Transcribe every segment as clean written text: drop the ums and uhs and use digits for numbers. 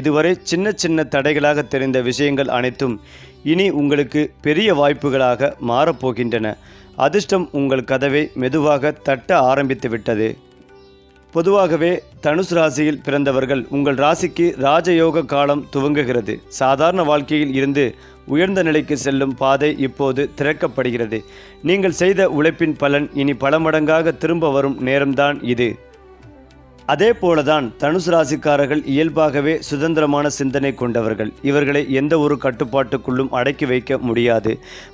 இதுவரை சின்ன சின்ன தடைகளாக தெரிந்த விஷயங்கள் அனைத்தும் இனி உங்களுக்கு பெரிய வாய்ப்புகளாக மாறப்போகின்றன. அதிர்ஷ்டம் உங்கள் கதவை மெதுவாக தட்ட ஆரம்பித்து விட்டது. பொதுவாகவே தனுசு ராசியில் பிறந்தவர்கள் உங்கள் ராசிக்கு ராஜயோக காலம் துவங்குகிறது. சாதாரண வாழ்க்கையில் இருந்து உயர்ந்த நிலைக்கு செல்லும் பாதை இப்போது திறக்கப்படுகிறது. நீங்கள் செய்த உழைப்பின் பலன் இனி பல மடங்காக திரும்ப வரும் நேரம்தான் இது. அதே போலதான் தனுசு ராசிக்காரர்கள் இயல்பாகவே சுதந்திரமான சிந்தனை கொண்டவர்கள். இவர்களை எந்த ஒரு கட்டுப்பாட்டுக்குள்ளும் அடக்கி வைக்க முடியாது.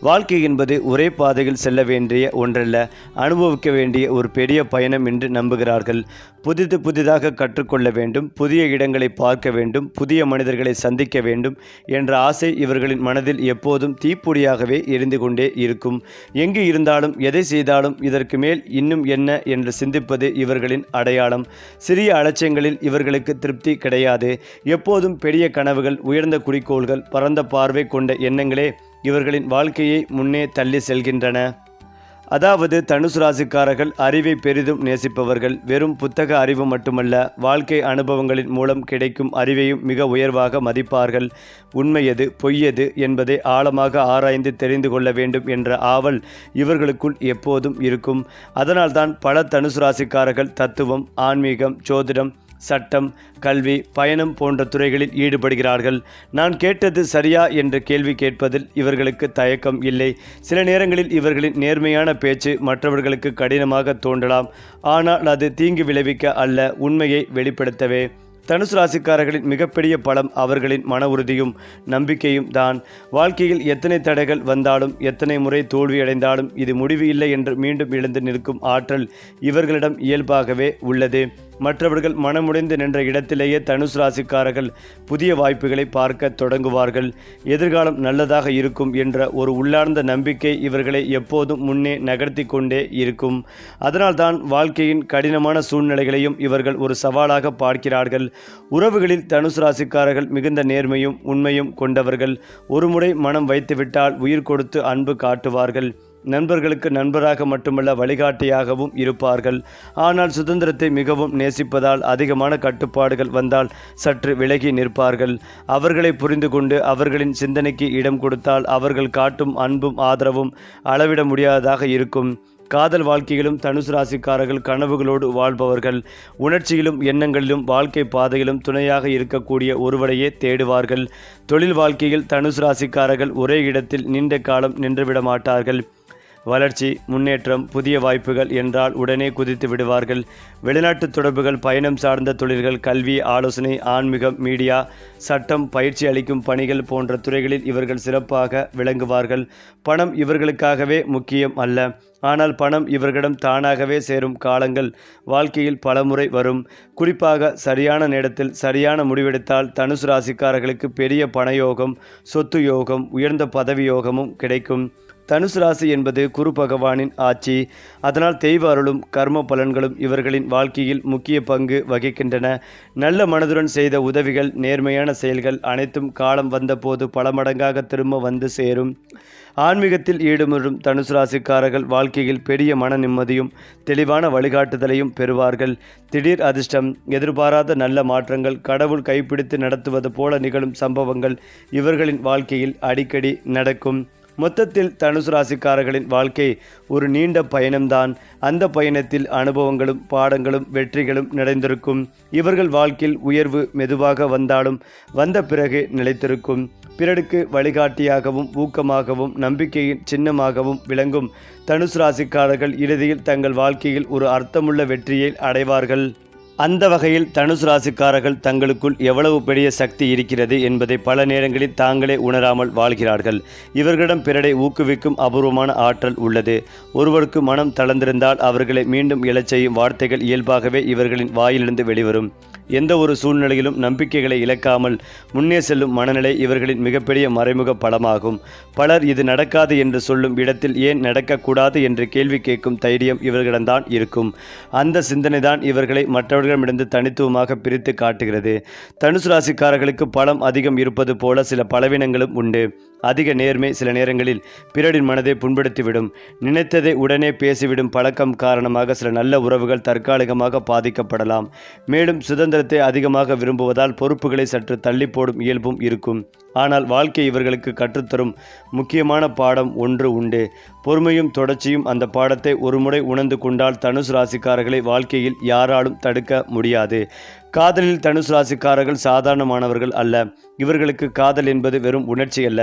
வாழ்க்கை என்பது ஒரே பாதையில் செல்ல வேண்டிய ஒன்றல்ல, அனுபவிக்க வேண்டிய ஒரு பெரிய பயணம் என்று நம்புகிறார்கள். புதிதாக கற்றுக்கொள்ள வேண்டும், புதிய இடங்களை பார்க்க வேண்டும், புதிய மனிதர்களை சந்திக்க வேண்டும் என்ற ஆசை இவர்களின் மனதில் எப்போதும் தீப்பொடியாகவே எரிந்து கொண்டே இருக்கும். எங்கு இருந்தாலும் எதை செய்தாலும் இதற்கு மேல் இன்னும் என்ன என்று சிந்திப்பது இவர்களின் அடையாளம். சிறிய அலட்சியங்களில் இவர்களுக்கு திருப்தி கிடையாது. எப்போதும் பெரிய கனவுகள், உயர்ந்த குறிக்கோள்கள், பரந்த பார்வை கொண்ட எண்ணங்களே இவர்களின் வாழ்க்கையை முன்னே தள்ளி செல்கின்றன. அதாவது தனுசு ராசிக்காரர்கள் அறிவை பெரிதும் நேசிப்பவர்கள். வெறும் புத்தக அறிவு மட்டுமல்ல, வாழ்க்கை அனுபவங்களின் மூலம் கிடைக்கும் அறிவையும் மிக உயர்வாக மதிப்பார்கள். உண்மையது பொய்யது என்பதை ஆழமாக ஆராய்ந்து தெரிந்து கொள்ள வேண்டும் என்ற ஆவல் இவர்களுக்குள் எப்போதும் இருக்கும். அதனால்தான் பல தனுசு ராசிக்காரர்கள் தத்துவம், ஆன்மீகம், ஜோதிடம், சட்டம், கல்வி, பயணம் போன்ற துறைகளில் ஈடுபடுகிறார்கள். நான் கேட்டது சரியா என்ற கேள்வி கேட்பதில் இவர்களுக்கு தயக்கம் இல்லை. சில நேரங்களில் இவர்களின் நேர்மையான பேச்சு மற்றவர்களுக்கு கடினமாக தோன்றலாம். ஆனால் அது தீங்கு விளைவிக்க அல்ல, உண்மையை வெளிப்படுத்தவே. தனுசு ராசிக்காரர்களின் மிகப்பெரிய பலம் அவர்களின் மன உறுதியும் நம்பிக்கையும் தான். வாழ்க்கையில் எத்தனை தடைகள் வந்தாலும், எத்தனை முறை தோல்வியடைந்தாலும் இது முடிவு இல்லை என்று மீண்டும் எழுந்து நிற்கும் ஆற்றல் இவர்களிடம் இயல்பாகவே உள்ளது. மற்றவர்கள் மனமுடைந்து நின்ற இடத்திலேயே தனுசு ராசிக்காரர்கள் புதிய வாய்ப்புகளை பார்க்க தொடங்குவார்கள். எதிர்காலம் நல்லதாக இருக்கும் என்ற ஒரு உள்ளார்ந்த நம்பிக்கை இவர்களை எப்போதும் முன்னே நகர்த்தி கொண்டே இருக்கும். அதனால்தான் வாழ்க்கையின் கடினமான சூழ்நிலைகளையும் இவர்கள் ஒரு சவாலாக பார்க்கிறார்கள். உறவுகளில் தனுசு ராசிக்காரர்கள் மிகுந்த நேர்மையும் உண்மையும் கொண்டவர்கள். ஒருமுறை மனம் வைத்துவிட்டால் உயிர் கொடுத்து அன்பு காட்டுவார்கள். நண்பர்களுக்கு நண்பராக மட்டுமல்ல, வழிகாட்டியாகவும் இருப்பார்கள். ஆனால் சுதந்திரத்தை மிகவும் நேசிப்பதால் அதிகமான கட்டுப்பாடுகள் வந்தால் சற்று விலகி நிற்பார்கள். அவர்களை புரிந்து கொண்டு அவர்களின் சிந்தனைக்கு இடம் கொடுத்தால் அவர்கள் காட்டும் அன்பும் ஆதரவும் அளவிட முடியாததாக இருக்கும். காதல் வாழ்க்கையிலும் தனுசு ராசிக்காரர்கள் கனவுகளோடு வாழ்பவர்கள். உணர்ச்சியிலும் எண்ணங்களிலும் வாழ்க்கை பாதையிலும் துணையாக இருக்கக்கூடிய ஒருவரையே தேடுவார்கள். தொழில் வாழ்க்கையில் தனுசு ராசிக்காரர்கள் ஒரே இடத்தில் நீண்ட காலம் நின்றுவிட மாட்டார்கள். வளர்ச்சி, முன்னேற்றம், புதிய வாய்ப்புகள் என்றால் உடனே குதித்து விடுவார்கள். வெளிநாட்டு தொடர்புகள், பயணம் சார்ந்த தொழில்கள், கல்வி, ஆலோசனை, ஆன்மீகம், மீடியா, சட்டம், பயிற்சி அளிக்கும் பணிகள் போன்ற துறைகளில் இவர்கள் சிறப்பாக விளங்குவார்கள். பணம் இவர்களுக்காகவே முக்கியம் அல்ல, ஆனால் பணம் இவர்களிடம் தானாகவே சேரும் காலங்கள் வாழ்க்கையில் பலமுறை வரும். குறிப்பாக சரியான நேரத்தில் சரியான முடிவெடுத்தால் தனுசு ராசிக்காரர்களுக்கு பெரிய பணயோகம், சொத்து யோகம், உயர்ந்த பதவி யோகமும் கிடைக்கும். தனுசு ராசி என்பது குரு பகவானின் ஆட்சி. அதனால் தெய்வ அருளும் கர்ம பலன்களும் இவர்களின் வாழ்க்கையில் முக்கிய பங்கு வகிக்கின்றன. நல்ல மனதுடன் செய்த உதவிகள், நேர்மையான செயல்கள் அனைத்தும் காலம் வந்தபோது பல மடங்காக திரும்ப வந்து சேரும். ஆன்மீகத்தில் ஈடுபடும் தனுசு ராசிக்காரர்கள் வாழ்க்கையில் பெரிய மன நிம்மதியும் தெளிவான வழிகாட்டுதலையும் பெறுவார்கள். திடீர் அதிர்ஷ்டம், எதிர்பாராத நல்ல மாற்றங்கள், கடவுள் கைப்பிடித்து நடத்துவது போல நிகழும் சம்பவங்கள் இவர்களின் வாழ்க்கையில் அடிக்கடி நடக்கும். மொத்தத்தில் தனுசு ராசிக்காரர்களின் வாழ்க்கை ஒரு நீண்ட பயணம்தான். அந்த பயணத்தில் அனுபவங்களும் பாடங்களும் வெற்றிகளும் நிறைந்திருக்கும். இவர்கள் வாழ்க்கையில் உயர்வு மெதுவாக வந்தாலும் வந்த பிறகு நிலைத்திருக்கும். பிறருக்கு வழிகாட்டியாகவும் ஊக்கமாகவும் நம்பிக்கையின் சின்னமாகவும் விளங்கும் தனுசு ராசிக்காரர்கள் இறுதியில் தங்கள் வாழ்க்கையில் ஒரு அர்த்தமுள்ள வெற்றியை அடைவார்கள். அந்த வகையில் தனுசு ராசிக்காரர்கள் தங்களுக்குள் எவ்வளவு பெரிய சக்தி இருக்கிறது என்பதை பல நேரங்களில் தாங்களே உணராமல் வாழ்கிறார்கள். இவர்களிடம் பிறரை ஊக்குவிக்கும் அபூர்வமான ஆற்றல் உள்ளது. ஒருவருக்கு மனம் தளர்ந்திருந்தால் அவர்களை மீண்டும் எழச் செய்யும் வார்த்தைகள் இயல்பாகவே இவர்களின் வாயிலிருந்து வெளிவரும். எந்த ஒரு சூழ்நிலையிலும் நம்பிக்கைகளை இழக்காமல் முன்னே செல்லும் மனநிலை இவர்களின் மிகப்பெரிய மறைமுக பலமாகும். பலர் இது நடக்காது என்று சொல்லும் இடத்தில் ஏன் நடக்கக்கூடாது என்று கேள்வி கேட்கும் தைரியம் இவர்களிடம்தான் இருக்கும். அந்த சிந்தனைதான் இவர்களை மற்றவர்கள் நபர்களிடமிருந்து தனித்துவமாக பிரித்து காட்டுகிறது. தனுசு ராசிக்காரர்களுக்கு பலம் அதிகம் இருப்பது போல சில பலவீனங்களும் உண்டு. அதிக நேர்மை சில நேரங்களில் பிறரின் மனதை புண்படுத்திவிடும். நினைத்ததை உடனே பேசிவிடும் பழக்கம் காரணமாக சில நல்ல உறவுகள் தற்காலிகமாக பாதிக்கப்படலாம். மேலும் சுதந்திரத்தை அதிகமாக விரும்புவதால் பொறுப்புகளை சற்று தள்ளி போடும் இயல்பும் இருக்கும். ஆனால் வாழ்க்கை இவர்களுக்கு கற்றுத்தரும் முக்கியமான பாடம் ஒன்று உண்டு. பொறுமையும் தொடர்ச்சியும். அந்த பாடத்தை ஒருமுறை உணர்ந்து கொண்டால் தனுசு ராசிக்காரர்களை வாழ்க்கையில் யாராலும் தடுக்க முடியாது. காதலில் தனுசு ராசிக்காரர்கள் சாதாரணமானவர்கள் அல்ல. இவர்களுக்கு காதல் என்பது வெறும் உணர்ச்சி அல்ல,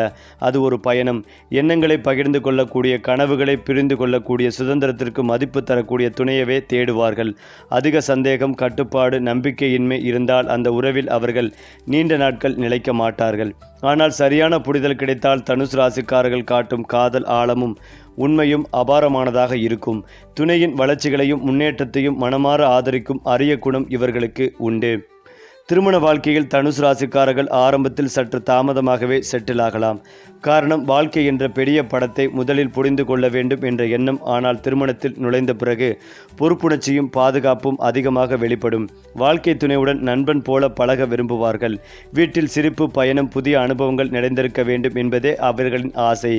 அது ஒரு பயணம். எண்ணங்களை பகிர்ந்து கொள்ளக்கூடிய, கனவுகளை பிரிந்து கொள்ளக்கூடிய, சுதந்திரத்திற்கு மதிப்பு தரக்கூடிய துணையவே தேடுவார்கள். அதிக சந்தேகம், கட்டுப்பாடு, நம்பிக்கையின்மை இருந்தால் அந்த உறவில் அவர்கள் நீண்ட நாட்கள் நிலைக்க மாட்டார்கள். ஆனால் சரியான புரிதல் கிடைத்தால் தனுசு ராசிக்காரர்கள் காட்டும் காதல் ஆழமும் உண்மையும் அபாரமானதாக இருக்கும். துணையின் வளர்ச்சிகளையும் முன்னேற்றத்தையும் மனமாற ஆதரிக்கும் அரிய குணம் இவர்களுக்கு உண்டு. திருமண வாழ்க்கையில் தனுசு ராசிக்காரர்கள் ஆரம்பத்தில் சற்று தாமதமாகவே செட்டில் ஆகலாம். காரணம், வாழ்க்கை என்ற பெரிய படத்தை முதலில் புரிந்து கொள்ள வேண்டும் என்ற எண்ணம். ஆனால் திருமணத்தில் நுழைந்த பிறகு பொறுப்புணர்ச்சியும் பாதுகாப்பும் அதிகமாக வெளிப்படும். வாழ்க்கை துணையுடன் நண்பன் போல பழக விரும்புவார்கள். வீட்டில் சிரிப்பு, பயணம், புதிய அனுபவங்கள் நிறைந்திருக்க வேண்டும் என்பதே அவர்களின் ஆசை.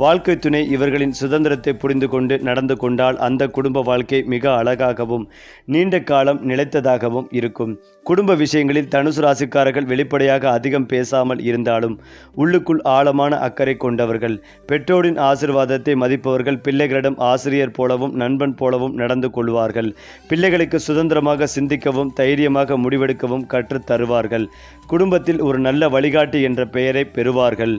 வாழ்க்கை துணை இவர்களின் சுதந்திரத்தை புரிந்து கொண்டு நடந்து கொண்டால் அந்த குடும்ப வாழ்க்கை மிக அழகாகவும் நீண்ட காலம் நிலைத்ததாகவும் இருக்கும். குடும்ப விஷயங்களில் தனுசு ராசிக்காரர்கள் வெளிப்படையாக அதிகம் பேசாமல் இருந்தாலும் உள்ளுக்குள் ஆழமான அக்கறை கொண்டவர்கள். பெற்றோரின் ஆசீர்வாதத்தை மதிப்பவர்கள். பிள்ளைகளிடம் ஆசிரியர் போலவும் நண்பன் போலவும் நடந்து கொள்வார்கள். பிள்ளைகளுக்கு சுதந்திரமாக சிந்திக்கவும் தைரியமாக முடிவெடுக்கவும் கற்றுத் தருவார்கள். குடும்பத்தில் ஒரு நல்ல வழிகாட்டி என்ற பெயரை பெறுவார்கள்.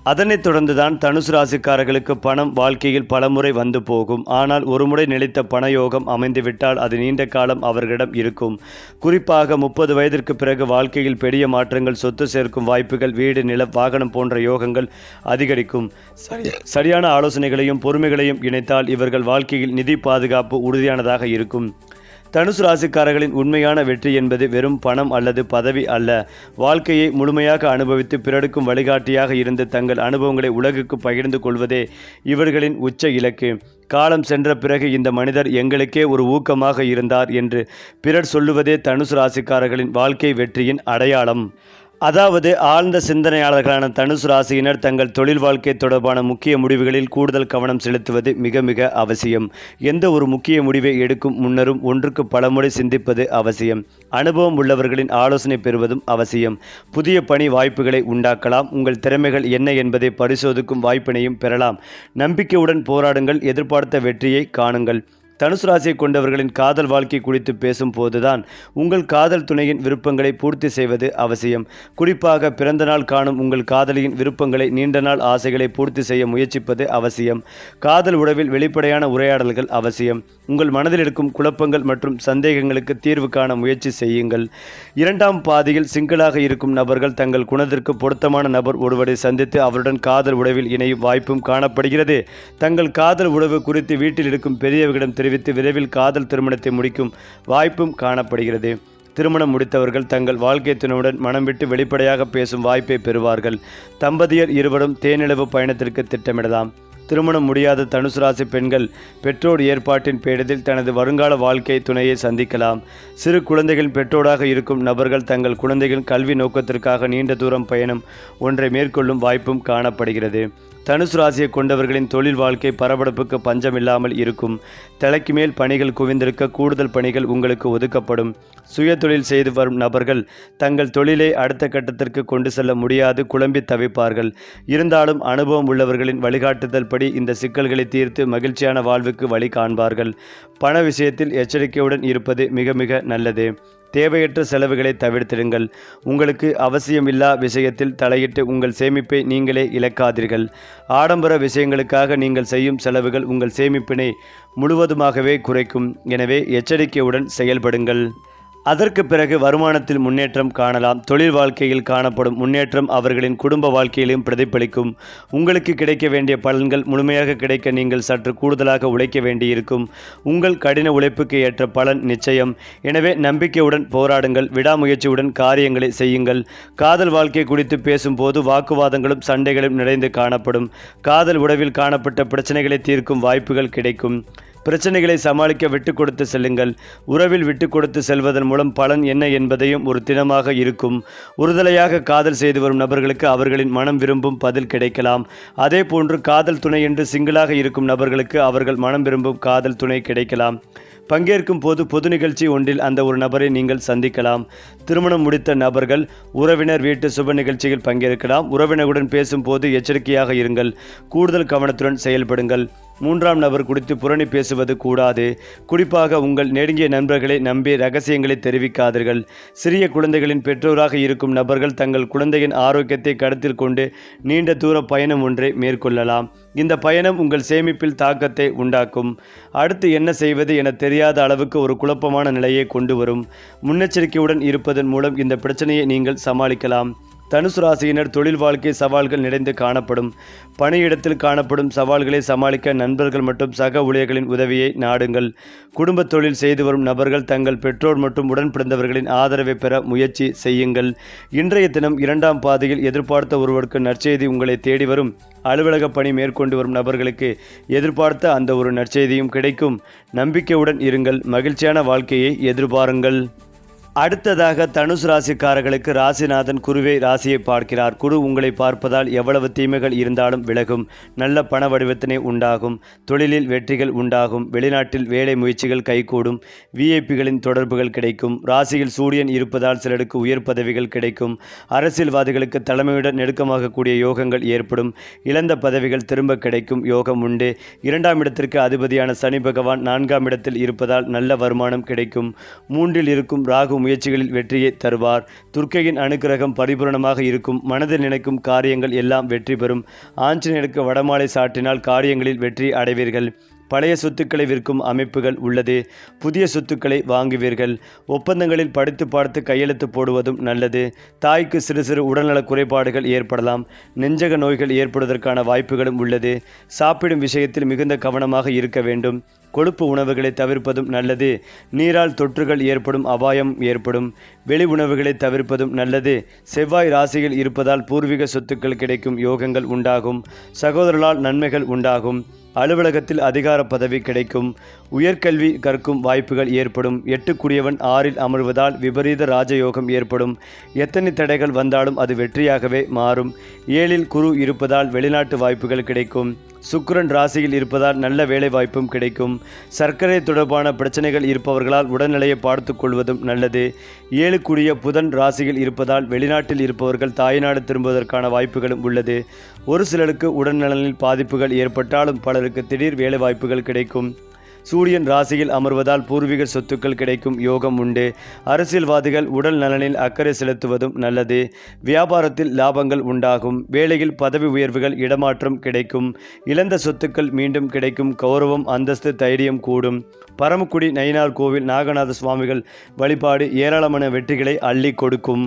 அதனைத் தொடர்ந்துதான் தனுசு ராசிக்காரர்களுக்கு பணம் வாழ்க்கையில் பலமுறை வந்து போகும். ஆனால் ஒருமுறை நிலைத்த பணயோகம் அமைந்துவிட்டால் அது நீண்ட காலம் அவர்களிடம் இருக்கும். குறிப்பாக 30 வயதிற்கு பிறகு வாழ்க்கையில் பெரிய மாற்றங்கள், சொத்து சேர்க்கும் வாய்ப்புகள், வீடு, நிலம், வாகனம் போன்ற யோகங்கள் அதிகரிக்கும். சரியான ஆலோசனைகளையும் பொறுமைகளையும் இணைத்தால் இவர்கள் வாழ்க்கையில் நிதி பாதுகாப்பு உறுதியானதாக இருக்கும். தனுசு ராசிக்காரர்களின் உண்மையான வெற்றி என்பது வெறும் பணம் அல்லது பதவி அல்ல. வாழ்க்கையை முழுமையாக அனுபவித்து பிறருக்கும் வழிகாட்டியாக இருந்து தங்கள் அனுபவங்களை உலகுக்கு பகிர்ந்து கொள்வதே இவர்களின் உச்ச இலக்கு. காலம் சென்ற பிறகு இந்த மனிதர் எங்களுக்கே ஒரு ஊக்கமாக இருந்தார் என்று பிறர் சொல்லுவதே தனுசு ராசிக்காரர்களின் வாழ்க்கை வெற்றியின் அடையாளம். அதாவது ஆழ்ந்த சிந்தனையாளர்களான தனுசு ராசியினர் தங்கள் தொழில் வாழ்க்கை தொடர்பான முக்கிய முடிவுகளில் கூடுதல் கவனம் செலுத்துவது மிக மிக அவசியம். எந்த ஒரு முக்கிய முடிவை எடுக்கும் முன்னரும் ஒன்றுக்கு பலமுறை சிந்திப்பது அவசியம். அனுபவம் உள்ளவர்களின் ஆலோசனை பெறுவதும் அவசியம். புதிய பணி வாய்ப்புகளை உண்டாக்கலாம். உங்கள் திறமைகள் என்ன என்பதை பரிசோதிக்கும் வாய்ப்பினையும் பெறலாம். நம்பிக்கையுடன் போராடுங்கள். எதிர்பார்த்த வெற்றியை காணுங்கள். தனுசு ராசியை கொண்டவர்களின் காதல் வாழ்க்கை குறித்து பேசும் போதுதான் உங்கள் காதல் துணையின் விருப்பங்களை பூர்த்தி செய்வது அவசியம். குறிப்பாக பிறந்த நாள் காணும் உங்கள் காதலியின் விருப்பங்களை, நீண்ட நாள் ஆசைகளை பூர்த்தி செய்ய முயற்சிப்பது அவசியம். காதல் உறவில் வெளிப்படையான உரையாடல்கள் அவசியம். உங்கள் மனதில் இருக்கும் குழப்பங்கள் மற்றும் சந்தேகங்களுக்கு தீர்வு காண முயற்சி செய்யுங்கள். இரண்டாம் பாதியில் சிங்கிளாக இருக்கும் நபர்கள் தங்கள் குணத்திற்கு பொருத்தமான நபர் ஒருவரை சந்தித்து அவருடன் காதல் உறவில் இணையும் வாய்ப்பும் காணப்படுகிறது. தங்கள் காதல் உறவு குறித்து வீட்டில் இருக்கும் பெரியவர்களிடம் தெரிவித்து விரைவில் காதல் திருமணத்தை முடிக்கும் வாய்ப்பும் காணப்படுகிறது. திருமணம் முடித்தவர்கள் தங்கள் வாழ்க்கை துணையுடன் மனம் விட்டு வெளிப்படையாக பேசும் வாய்ப்பை பெறுவார்கள். தம்பதியர் இருவரும் தேனிலவு பயணத்திற்கு திட்டமிடலாம். திருமணம் முடியாத தனுசு ராசி பெண்கள் பெற்றோர் ஏற்பாட்டின் பேரில் தனது வருங்கால வாழ்க்கை துணையை சந்திக்கலாம். சிறு குழந்தைகளின் பெற்றோராக இருக்கும் நபர்கள் தங்கள் குழந்தைகளின் கல்வி நோக்கத்திற்காக நீண்ட தூரம் பயணம் ஒன்றை மேற்கொள்ளும் வாய்ப்பும் காணப்படுகிறது. தனுசு ராசியை கொண்டவர்களின் தொழில் வாழ்க்கை பரபரப்புக்கு பஞ்சமில்லாமல் இருக்கும். தலைக்கு மேல் பணிகள் குவிந்திருக்க கூடுதல் பணிகள் உங்களுக்கு ஒதுக்கப்படும். சுய தொழில் செய்து வரும் நபர்கள் தங்கள் தொழிலை அடுத்த கட்டத்திற்கு கொண்டு செல்ல முடியாது குழம்பி தவிப்பார்கள். இருந்தாலும் அனுபவம் உள்ளவர்களின் வழிகாட்டுதல் படி இந்த சிக்கல்களை தீர்த்து மகிழ்ச்சியான வாழ்வுக்கு வழி காண்பார்கள். பண விஷயத்தில் எச்சரிக்கையுடன் இருப்பது மிக மிக நல்லது. தேவையற்ற செலவுகளை தவிர்த்திடுங்கள். உங்களுக்கு அவசியமில்லா விஷயத்தில் தலையிட்டு உங்கள் சேமிப்பை நீங்களே இழக்காதீர்கள். ஆடம்பர விஷயங்களுக்காக நீங்கள் செய்யும் செலவுகள் உங்கள் சேமிப்பினை முழுவதுமாகவே குறைக்கும். எனவே எச்சரிக்கையுடன் செயல்படுங்கள். அதற்கு பிறகு வருமானத்தில் முன்னேற்றம் காணலாம். தொழில் வாழ்க்கையில் காணப்படும் முன்னேற்றம் அவர்களின் குடும்ப வாழ்க்கையிலும் பிரதிபலிக்கும். உங்களுக்கு கிடைக்க வேண்டிய பலன்கள் முழுமையாக கிடைக்க நீங்கள் சற்று கூடுதலாக உழைக்க வேண்டியிருக்கும். உங்கள் கடின உழைப்புக்கு ஏற்ற பலன் நிச்சயம். எனவே நம்பிக்கையுடன் போராடுங்கள். விடாமுயற்சியுடன் காரியங்களை செய்யுங்கள். காதல் வாழ்க்கை குறித்து பேசும்போது வாக்குவாதங்களும் சண்டைகளும் நிறைந்து காணப்படும். காதல் உறவில் காணப்பட்ட பிரச்சனைகளை தீர்க்கும் வாய்ப்புகள் கிடைக்கும். பிரச்சனைகளை சமாளிக்க விட்டு கொடுத்து செல்லுங்கள். உறவில் விட்டு கொடுத்து செல்வதன் மூலம் பலன் என்ன என்பதையும் ஒரு தினமாக இருக்கும். உறுதலையாக காதல் செய்து வரும் நபர்களுக்கு அவர்களின் மனம் விரும்பும் பதில் கிடைக்கலாம். அதே போன்று காதல் துணை என்று சிங்கிளாக இருக்கும் நபர்களுக்கு அவர்கள் மனம் விரும்பும் காதல் துணை கிடைக்கலாம். பங்கேற்கும் போது பொது நிகழ்ச்சி ஒன்றில் அந்த ஒரு நபரை நீங்கள் சந்திக்கலாம். திருமணம் முடித்த நபர்கள் உறவினர் வீட்டு சுப நிகழ்ச்சியில் பங்கேற்கலாம். உறவினருடன் பேசும்போது எச்சரிக்கையாக இருங்கள். கூடுதல் கவனத்துடன் செயல்படுங்கள். மூன்றாம் நபர் குறித்து புரணி பேசுவது கூடாது. குறிப்பாக உங்கள் நெருங்கிய நண்பர்களை நம்பி ரகசியங்களை தெரிவிக்காதீர்கள். சிறிய குழந்தைகளின் பெற்றோராக இருக்கும் நபர்கள் தங்கள் குழந்தையின் ஆரோக்கியத்தை கருத்தில் கொண்டு நீண்ட தூர பயணம் ஒன்றை மேற்கொள்ளலாம். இந்த பயணம் உங்கள் சேமிப்பில் தாக்கத்தை உண்டாக்கும். அடுத்து என்ன செய்வது என தெரியாத அளவுக்கு ஒரு குழப்பமான நிலையை கொண்டு வரும். முன்னெச்சரிக்கையுடன் இருப்பதன் மூலம் இந்த பிரச்சனையை நீங்கள் சமாளிக்கலாம். தனுசு ராசியினர் தொழில் வாழ்க்கை சவால்கள் நிறைந்து காணப்படும். பணியிடத்தில் காணப்படும் சவால்களை சமாளிக்க நண்பர்கள் மற்றும் சக ஊழியர்களின் உதவியை நாடுங்கள். குடும்ப தொழில் செய்து வரும் நபர்கள் தங்கள் பெற்றோர் மற்றும் உடன் பிறந்தவர்களின் ஆதரவை பெற முயற்சி செய்யுங்கள். இன்றைய தினம் 2ஆம் பாதையில் எதிர்பார்த்த ஒருவருக்கு நற்செய்தி உங்களை தேடி வரும். அலுவலக பணி மேற்கொண்டு வரும் நபர்களுக்கு எதிர்பார்த்த அந்த ஒரு நற்செய்தியும் கிடைக்கும். நம்பிக்கையுடன் இருங்கள். மகிழ்ச்சியான வாழ்க்கையை எதிர்பாருங்கள். அடுத்ததாக தனுசு ராசிக்காரர்களுக்கு ராசிநாதன் குருவை ராசியை பார்க்கிறார். குரு உங்களை பார்ப்பதால் எவ்வளவு தீமைகள் இருந்தாலும் விலகும். நல்ல பண வடிவத்தினை உண்டாகும். தொழிலில் வெற்றிகள் உண்டாகும். வெளிநாட்டில் வேலை முயற்சிகள் கைகூடும். விஐபிகளின் தொடர்புகள் கிடைக்கும். ராசியில் சூரியன் இருப்பதால் சிலருக்கு உயர் பதவிகள் கிடைக்கும். அரசியல்வாதிகளுக்கு தலைமையுடன் நெருக்கமாகக்கூடிய யோகங்கள் ஏற்படும். இழந்த பதவிகள் திரும்ப கிடைக்கும் யோகம் உண்டு. 2ஆம் இடத்திற்கு அதிபதியான சனி பகவான் 4ஆம் இடத்தில் இருப்பதால் நல்ல வருமானம் கிடைக்கும். 3இல் இருக்கும் ராகு முயற்சிகளில் வெற்றியை தருவார். துர்க்கையின் அனுக்கிரகம் பரிபூரணமாக இருக்கும். மனதில் நினைக்கும் காரியங்கள் எல்லாம் வெற்றி பெறும். ஆஞ்சநேயருக்கு வடமாலை சாட்டினால் காரியங்களில் வெற்றி அடைவீர்கள். பழைய சொத்துக்களை விற்கும் அமைப்புகள் உள்ளது. புதிய சொத்துக்களை வாங்குவீர்கள். ஒப்பந்தங்களில் படித்து பார்த்து கையெழுத்து போடுவதும் நல்லது. தாய்க்கு சிறு சிறு உடல்நலக் குறைபாடுகள் ஏற்படலாம். நெஞ்சக நோய்கள் ஏற்படுவதற்கான வாய்ப்புகளும் உள்ளது. சாப்பிடும் விஷயத்தில் மிகுந்த கவனமாக இருக்க வேண்டும். கொழுப்பு உணவுகளை தவிர்ப்பதும் நல்லது. நீரால் தொற்றுகள் ஏற்படும் அபாயம் ஏற்படும். வெளி உணவுகளை தவிர்ப்பதும் நல்லது. செவ்வாய் ராசியில் இருப்பதால் பூர்வீக சொத்துக்கள் கிடைக்கும் யோகங்கள் உண்டாகும். சகோதரர்களால் நன்மைகள் உண்டாகும். அலுவலகத்தில் அதிகார பதவி கிடைக்கும். உயர்கல்வி கற்கும் வாய்ப்புகள் ஏற்படும். 8 6இல் அமர்வதால் விபரீத ராஜயோகம் ஏற்படும். எத்தனை தடைகள் வந்தாலும் அது வெற்றியாகவே மாறும். 7இல் குரு இருப்பதால் வெளிநாட்டு வாய்ப்புகள் கிடைக்கும். சுக்கிரன் ராசியில் இருப்பதால் நல்ல வேலை வாய்ப்பும் கிடைக்கும். சர்க்கரை தொடர்பான பிரச்சனைகள் இருப்பவர்களால் உடல்நிலையை பார்த்து கொள்வதும் நல்லது. 7 புதன் ராசியில் இருப்பதால் வெளிநாட்டில் இருப்பவர்கள் தாய்நாடு திரும்புவதற்கான வாய்ப்புகளும் உள்ளது. ஒரு சிலருக்கு உடல்நலனில் பாதிப்புகள் ஏற்பட்டாலும் பலருக்கு திடீர் வேலை வாய்ப்புகள் கிடைக்கும். சூரியன் ராசியில் அமர்வதால் பூர்வீக சொத்துக்கள் கிடைக்கும் யோகம் உண்டு. அரசியல்வாதிகள் உடல் நலனில் அக்கறை செலுத்துவதும் நல்லது. வியாபாரத்தில் லாபங்கள் உண்டாகும். வேலையில் பதவி உயர்வுகள் இடமாற்றம் கிடைக்கும். இழந்த சொத்துக்கள் மீண்டும் கிடைக்கும். கௌரவம் அந்தஸ்து தைரியம் கூடும். பரமக்குடி நயினார் கோவில் நாகநாத சுவாமிகள் வழிபாடு ஏராளமான வெற்றிகளை அள்ளி கொடுக்கும்.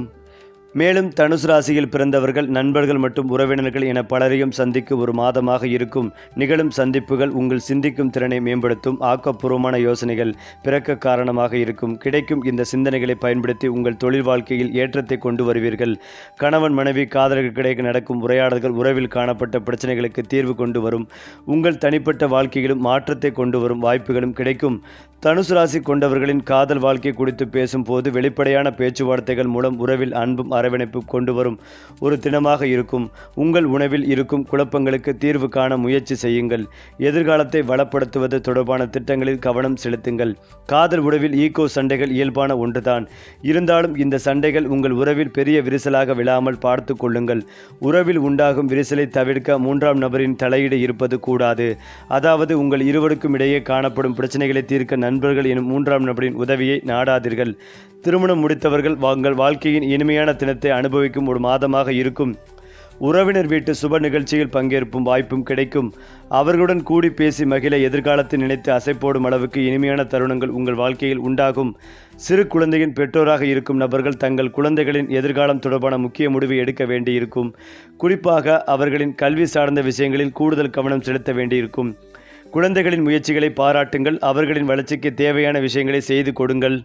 மேலும் தனுசு ராசியில் பிறந்தவர்கள் நண்பர்கள் மற்றும் உறவினர்கள் என பலரையும் சந்திக்க ஒரு மாதமாக இருக்கும். நிகழும் சந்திப்புகள் உங்கள் சிந்திக்கும் திறனை மேம்படுத்தும். ஆக்கப்பூர்வமான யோசனைகள் பிறக்க காரணமாக இருக்கும். கிடைக்கும் இந்த சிந்தனைகளை பயன்படுத்தி உங்கள் தொழில் வாழ்க்கையில் ஏற்றத்தை கொண்டு வருவீர்கள். கணவன் மனைவி காதலர்களுக்கிடையே நடக்கும் உரையாடல்கள் உறவில் காணப்பட்ட பிரச்சனைகளுக்கு தீர்வு கொண்டு வரும். உங்கள் தனிப்பட்ட வாழ்க்கையிலும் மாற்றத்தை கொண்டு வரும் வாய்ப்புகளும் கிடைக்கும். தனுசு ராசி கொண்டவர்களின் காதல் வாழ்க்கை குறித்து பேசும்போது வெளிப்படையான பேச்சுவார்த்தைகள் மூலம் உறவில் அன்பும் அரவணைப்பு கொண்டு வரும் ஒரு தினமாக இருக்கும். உங்கள் உணவில் இருக்கும் குழப்பங்களுக்கு தீர்வு காண முயற்சி செய்யுங்கள். எதிர்காலத்தை வளப்படுத்துவது தொடர்பான திட்டங்களில் கவனம் செலுத்துங்கள். காதல் உறவில் ஈகோ சண்டைகள் இயல்பான ஒன்றுதான். இருந்தாலும் இந்த சண்டைகள் உங்கள் உறவில் பெரிய விரிசலாக விழாமல் பார்த்து கொள்ளுங்கள். உறவில் உண்டாகும் விரிசலை தவிர்க்க 3ஆம் நபரின் தலையீடு இருப்பது கூடாது. அதாவது உங்கள் இருவருக்கும் இடையே காணப்படும் பிரச்சனைகளை தீர்க்க நண்பர்கள் எனும் 3ஆம் நபரின் உதவியை நாடாதீர்கள். திருமணம் முடித்தவர்கள் உங்கள் வாழ்க்கையின் இனிமையான தினத்தை அனுபவிக்கும் ஒரு மாதமாக இருக்கும். உறவினர் வீட்டு சுப நிகழ்ச்சியில் பங்கேற்பும் வாய்ப்பும் கிடைக்கும். அவர்களுடன் கூடி பேசி மகிழ எதிர்காலத்தை நினைத்து அசைப்போடும் அளவுக்கு இனிமையான தருணங்கள் உங்கள் வாழ்க்கையில் உண்டாகும். சிறு குழந்தையின் பெற்றோராக இருக்கும் நபர்கள் தங்கள் குழந்தைகளின் எதிர்காலம் தொடர்பான முக்கிய முடிவை எடுக்க வேண்டியிருக்கும். குறிப்பாக அவர்களின் கல்வி சார்ந்த விஷயங்களில் கூடுதல் கவனம் செலுத்த வேண்டியிருக்கும். குழந்தைகளின் முயற்சிகளை பாராட்டுங்கள். அவர்களின் வளர்ச்சிக்கு தேவையான விஷயங்களை செய்து கொடுங்கள்.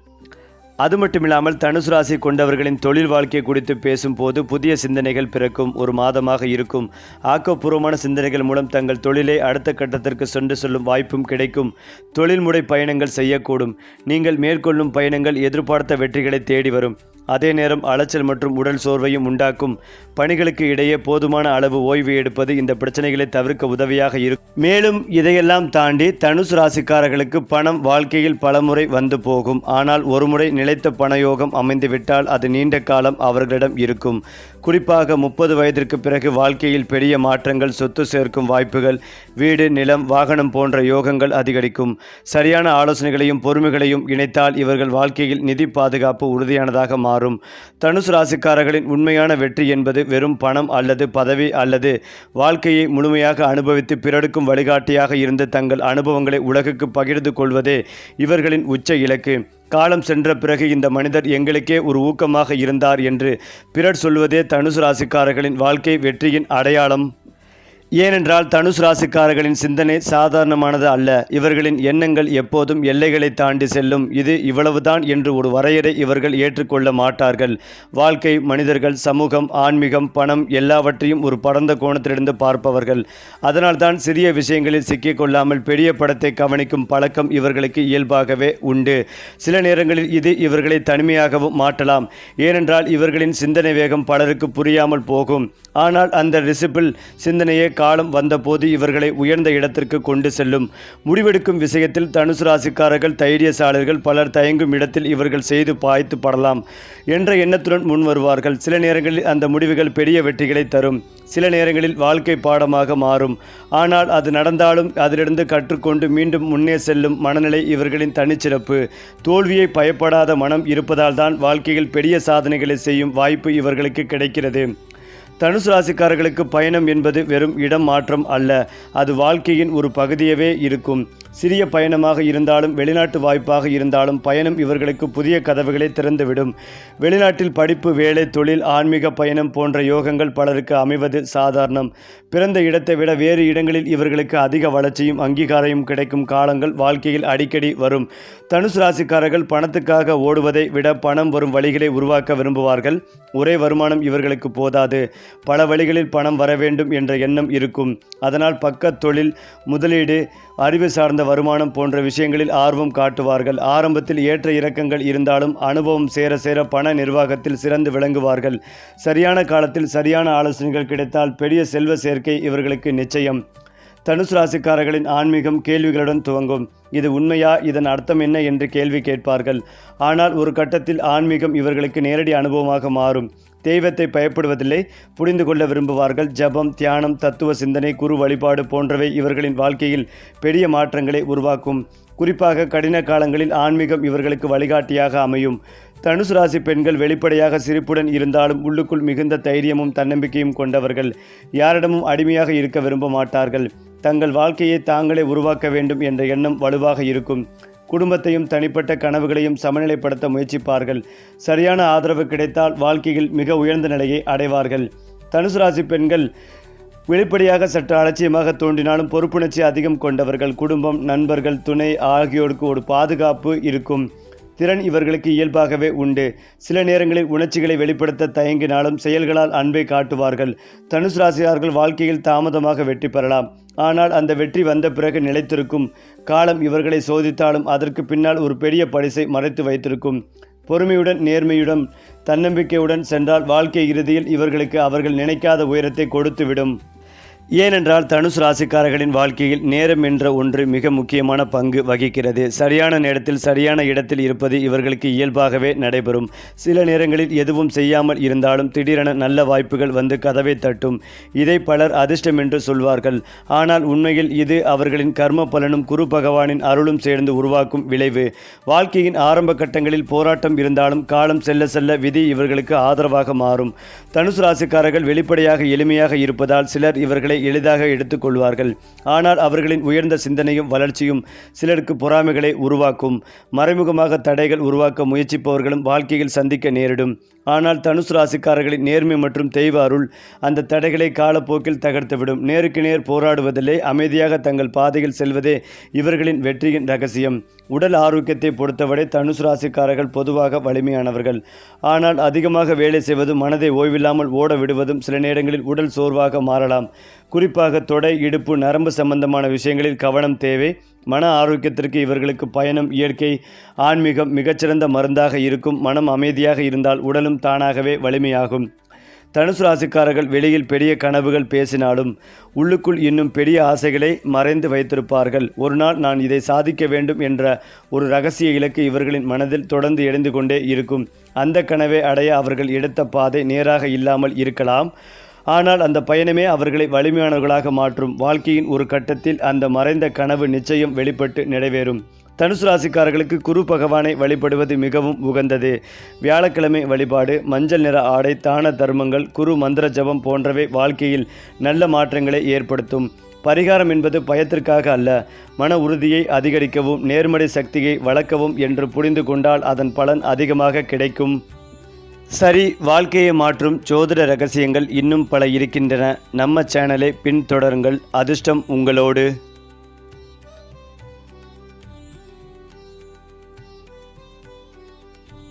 அது மட்டுமில்லாமல் தனுசு ராசி கொண்டவர்களின் தொழில் வாழ்க்கை குறித்து பேசும்போது புதிய சிந்தனைகள் பிறக்கும் ஒரு மாதமாக இருக்கும். ஆக்கப்பூர்வமான சிந்தனைகள் மூலம் தங்கள் தொழிலை அடுத்த கட்டத்திற்கு சென்று செல்லும் வாய்ப்பும் கிடைக்கும். தொழில்முறை பயணங்கள் செய்யக்கூடும். நீங்கள் மேற்கொள்ளும் பயணங்கள் எதிர்பார்த்த வெற்றிகளை தேடி வரும். அதே நேரம் அலைச்சல் மற்றும் உடல் சோர்வையும் உண்டாக்கும். பணிகளுக்கு இடையே போதுமான அளவு ஓய்வு எடுப்பது இந்த பிரச்சனைகளை தவிர்க்க உதவியாக இருக்கும். மேலும் இதையெல்லாம் தாண்டி தனுசு ராசிக்காரர்களுக்கு பணம் வாழ்க்கையில் பலமுறை வந்து போகும். ஆனால் ஒருமுறை நிலைத்த பணயோகம் அமைந்துவிட்டால் அது நீண்ட காலம் அவர்களிடம் இருக்கும். குறிப்பாக 30 வயதிற்கு பிறகு வாழ்க்கையில் பெரிய மாற்றங்கள், சொத்து சேர்க்கும் வாய்ப்புகள், வீடு, நிலம், வாகனம் போன்ற யோகங்கள் அதிகரிக்கும். சரியான ஆலோசனைகளையும் பொறுமைகளையும் இணைத்தால் இவர்கள் வாழ்க்கையில் நிதி பாதுகாப்பு உறுதியானதாக மாறும். தனுசு ராசிக்காரர்களின் உண்மையான வெற்றி என்பது வெறும் பணம் அல்லது பதவி அல்லது வாழ்க்கையை முழுமையாக அனுபவித்து பிறருக்கும் வழிகாட்டியாக இருந்து தங்கள் அனுபவங்களை உலகுக்கு பகிர்ந்து கொள்வதே இவர்களின் உச்ச இலக்கு. காலம் சென்ற பிறகு இந்த மனிதர் எங்களுக்கே ஒரு ஊக்கமாக இருந்தார் என்று பிறர் சொல்வதே தனுசு ராசிக்காரர்களின் வாழ்க்கை வெற்றியின் அடையாளம். ஏனென்றால் தனுசு ராசிக்காரர்களின் சிந்தனை சாதாரணமானது அல்ல. இவர்களின் எண்ணங்கள் எப்போதும் எல்லைகளை தாண்டி செல்லும். இது இவ்வளவுதான் என்று ஒரு வரையறை இவர்கள் ஏற்றுக்கொள்ள மாட்டார்கள். வாழ்க்கை, மனிதர்கள், சமூகம், ஆன்மீகம், பணம் எல்லாவற்றையும் ஒரு பரந்த கோணத்திலிருந்து பார்ப்பவர்கள். அதனால்தான் சிறிய விஷயங்களில் சிக்கிக்கொள்ளாமல் பெரிய படத்தை கவனிக்கும் பழக்கம் இவர்களுக்கு இயல்பாகவே உண்டு. சில நேரங்களில் இது இவர்களை தனிமையாகவும் மாற்றலாம். ஏனென்றால் இவர்களின் சிந்தனை வேகம் பலருக்கு புரியாமல் போகும். ஆனால் அந்த ரிசிபிள் சிந்தனையே காலம் வந்தபோது இவர்களை உயர்ந்த இடத்திற்கு கொண்டு செல்லும். முடிவெடுக்கும் விஷயத்தில் தனுசு ராசிக்காரர்கள் தைரியசாலர்கள். பலர் தயங்கும் இடத்தில் இவர்கள் செய்து பாய்த்து படலாம் என்ற எண்ணத்துடன் முன் வருவார்கள். சில நேரங்களில் அந்த முடிவுகள் பெரிய வெற்றிகளை தரும். சில நேரங்களில் வாழ்க்கை பாடமாக மாறும். ஆனால் அது நடந்தாலும் அதிலிருந்து கற்றுக்கொண்டு மீண்டும் முன்னே செல்லும் மனநிலை இவர்களின் தனிச்சிறப்பு. தோல்வியை பயப்படாத மனம் இருப்பதால் தான் வாழ்க்கையில் பெரிய சாதனைகளை செய்யும் வாய்ப்பு இவர்களுக்கு கிடைக்கிறது. தனுசு ராசிக்காரர்களுக்கு பயணம் என்பது வெறும் இடம் மாற்றம் அல்ல, அது வாழ்க்கையின் ஒரு பகுதியவே இருக்கும். சிறிய பயணமாக இருந்தாலும் வெளிநாட்டு வாய்ப்பாக இருந்தாலும் பயணம் இவர்களுக்கு புதிய கதவுகளை திறந்துவிடும். வெளிநாட்டில் படிப்பு, வேலை, தொழில், ஆன்மீக பயணம் போன்ற யோகங்கள் பலருக்கு அமைவது சாதாரணம். பிறந்த இடத்தை விட வேறு இடங்களில் இவர்களுக்கு அதிக வளர்ச்சியும் அங்கீகாரமும் கிடைக்கும் காலங்கள் வாழ்க்கையில் அடிக்கடி வரும். தனுசு ராசிக்காரர்கள் பணத்துக்காக ஓடுவதை விட பணம் வரும் வழிகளை உருவாக்க விரும்புவார்கள். ஒரே வருமானம் இவர்களுக்கு போதாது. பல வழிகளில் பணம் வர வேண்டும் என்ற எண்ணம் இருக்கும். அதனால் பக்க தொழில், முதலீடு, அறிவு சார்ந்த வருமானம் போன்ற விஷயங்களில் ஆர்வம் காட்டுவார்கள். ஆரம்பத்தில் ஏற்ற இறக்கங்கள் இருந்தாலும் அனுபவம் சேர சேர பண நிர்வாகத்தில் சிறந்து விளங்குவார்கள். சரியான காலத்தில் சரியான ஆலோசனைகள் கிடைத்தால் பெரிய செல்வ சேர்க்கை இவர்களுக்கு நிச்சயம். தனுசு ராசிக்காரர்களின் ஆன்மீகம் கேள்விகளுடன் துவங்கும். இது உண்மையா, இதன் அர்த்தம் என்ன என்று கேள்வி கேட்பார்கள். ஆனால் ஒரு கட்டத்தில் ஆன்மீகம் இவர்களுக்கு நேரடி அனுபவமாக மாறும். தெய்வத்தை பயப்படுவதில்லை, புரிந்து கொள்ள விரும்புவார்கள். ஜபம், தியானம், தத்துவ சிந்தனை, குரு வழிபாடு போன்றவை இவர்களின் வாழ்க்கையில் பெரிய மாற்றங்களை உருவாக்கும். குறிப்பாக கடின காலங்களில் ஆன்மீகம் இவர்களுக்கு வழிகாட்டியாக அமையும். தனுசு ராசி பெண்கள் வெளிப்படையாக சிரிப்புடன் இருந்தாலும் உள்ளுக்குள் மிகுந்த தைரியமும் தன்னம்பிக்கையும் கொண்டவர்கள். யாரிடமும் அடிமையாக இருக்க விரும்ப மாட்டார்கள். தங்கள் வாழ்க்கையை தாங்களே உருவாக்க வேண்டும் என்ற எண்ணம் வலுவாக இருக்கும். குடும்பத்தையும் தனிப்பட்ட கனவுகளையும் சமநிலைப்படுத்த முயற்சிப்பார்கள். சரியான ஆதரவு கிடைத்தால் வாழ்க்கையில் மிக உயர்ந்த நிலையை அடைவார்கள். தனுசு ராசி பெண்கள் வெளிப்படையாக சற்று அலட்சியமாக தோன்றினாலும் பொறுப்புணர்ச்சி அதிகம் கொண்டவர்கள். குடும்பம், நண்பர்கள், துணை ஆகியோருக்கு ஒரு பாதுகாப்பு இருக்கும் திறன் இவர்களுக்கு இயல்பாகவே உண்டு. சில நேரங்களில் உணர்ச்சிகளை வெளிப்படுத்த தயங்கினாலும் செயல்களால் அன்பை காட்டுவார்கள். தனுசு ராசியார்கள் வாழ்க்கையில் தாமதமாக வெற்றி பெறலாம். ஆனால் அந்த வெற்றி வந்த பிறகு நிலைத்திருக்கும். காலம் இவர்களை சோதித்தாலும் அதற்கு பின்னால் ஒரு பெரிய பரிசை மறைத்து வைத்திருக்கும். பொறுமையுடன், நேர்மையுடன், தன்னம்பிக்கையுடன் சென்றால் வாழ்க்கை இறுதியில் இவர்களுக்கு அவர்கள் நினைக்காத உயரத்தை கொடுத்துவிடும். ஏனென்றால் தனுசு ராசிக்காரர்களின் வாழ்க்கையில் நேரம் என்ற ஒன்று மிக முக்கியமான பங்கு வகிக்கிறது. சரியான நேரத்தில் சரியான இடத்தில் இருப்பது இவர்களுக்கு இயல்பாகவே நடைபெறும். சில நேரங்களில் எதுவும் செய்யாமல் இருந்தாலும் திடீரென நல்ல வாய்ப்புகள் வந்து கதவை தட்டும். இதை பலர் அதிர்ஷ்டம் என்று சொல்வார்கள். ஆனால் உண்மையில் இது அவர்களின் கர்ம பலனும் குரு பகவானின் அருளும் சேர்ந்து உருவாக்கும் விளைவு. வாழ்க்கையின் ஆரம்ப கட்டங்களில் போராட்டம் இருந்தாலும் காலம் செல்ல செல்ல விதி இவர்களுக்கு ஆதரவாக மாறும். தனுசு ராசிக்காரர்கள் வெளிப்படையாக எளிமையாக இருப்பதால் சிலர் இவர்களை எளிதாக எடுத்துக்கொள்வார்கள். ஆனால் அவர்களின் உயர்ந்த சிந்தனையும் வளர்ச்சியும் சிலருக்கு பொறாமைகளை உருவாக்கும். மறைமுகமாக தடைகள் உருவாக்க முயற்சிப்பவர்களும் வாழ்க்கையில் சந்திக்க நேரிடும். ஆனால் தனுசு ராசிக்காரர்களின் நேர்மை மற்றும் தெய்வ அருள் அந்த தடைகளை காலப்போக்கில் தகர்த்துவிடும். நேருக்கு நேர் போராடுவதில்லை, அமைதியாக தங்கள் பாதையில் செல்வதே இவர்களின் வெற்றியின் ரகசியம். உடல் ஆரோக்கியத்தை பொறுத்தவரை தனுசு ராசிக்காரர்கள் பொதுவாக வலிமையானவர்கள். ஆனால் அதிகமாக வேலை செய்வதும் மனதை ஓய்வில்லாமல் ஓட விடுவதும் சில நேரங்களில் உடல் சோர்வாக மாறலாம். குறிப்பாக தொடை, இடுப்பு, நரம்பு சம்பந்தமான விஷயங்களில் கவனம் தேவை. மன ஆரோக்கியத்திற்கு இவர்களுக்கு பயணம், இயற்கை, ஆன்மீகம் மிகச்சிறந்த மருந்தாக இருக்கும். மனம் அமைதியாக இருந்தால் உடலும் தானாகவே வலிமையாகும். தனுசு ராசிக்காரர்கள் வெளியில் பெரிய கனவுகள் பேசினாலும் உள்ளுக்குள் இன்னும் பெரிய ஆசைகளை மறைந்து வைத்திருப்பார்கள். ஒரு நாள் நான் இதை சாதிக்க வேண்டும் என்ற ஒரு இரகசிய இலக்கு இவர்களின் மனதில் தொடர்ந்து எழுந்து கொண்டே இருக்கும். அந்த கனவை அடைய அவர்கள் எடுத்த பாதை நேராக இல்லாமல் இருக்கலாம். ஆனால் அந்த பயணமே அவர்களை வலிமையானவர்களாக மாற்றும். வாழ்க்கையின் ஒரு கட்டத்தில் அந்த மறைந்த கனவு நிச்சயம் வெளிப்பட்டு நிறைவேறும். தனுசு ராசிக்காரர்களுக்கு குரு பகவானை வழிபடுவது மிகவும் உகந்தது. வியாழக்கிழமை வழிபாடு, மஞ்சள் நிற ஆடை, தான தர்மங்கள், குரு மந்திர ஜபம் போன்றவை வாழ்க்கையில் நல்ல மாற்றங்களை ஏற்படுத்தும். பரிகாரம் என்பது பயத்திற்காக அல்ல, மன உறுதியை அதிகரிக்கவும் நேர்மறை சக்தியை வளர்க்கவும் என்று புரிந்து கொண்டால் அதன் பலன் அதிகமாக கிடைக்கும். சரி, வாழ்க்கையை மாற்றும் ஜோதிட ரகசியங்கள் இன்னும் பல இருக்கின்றன. நம்ம சேனலை பின்தொடருங்கள். அதிர்ஷ்டம் உங்களோடு.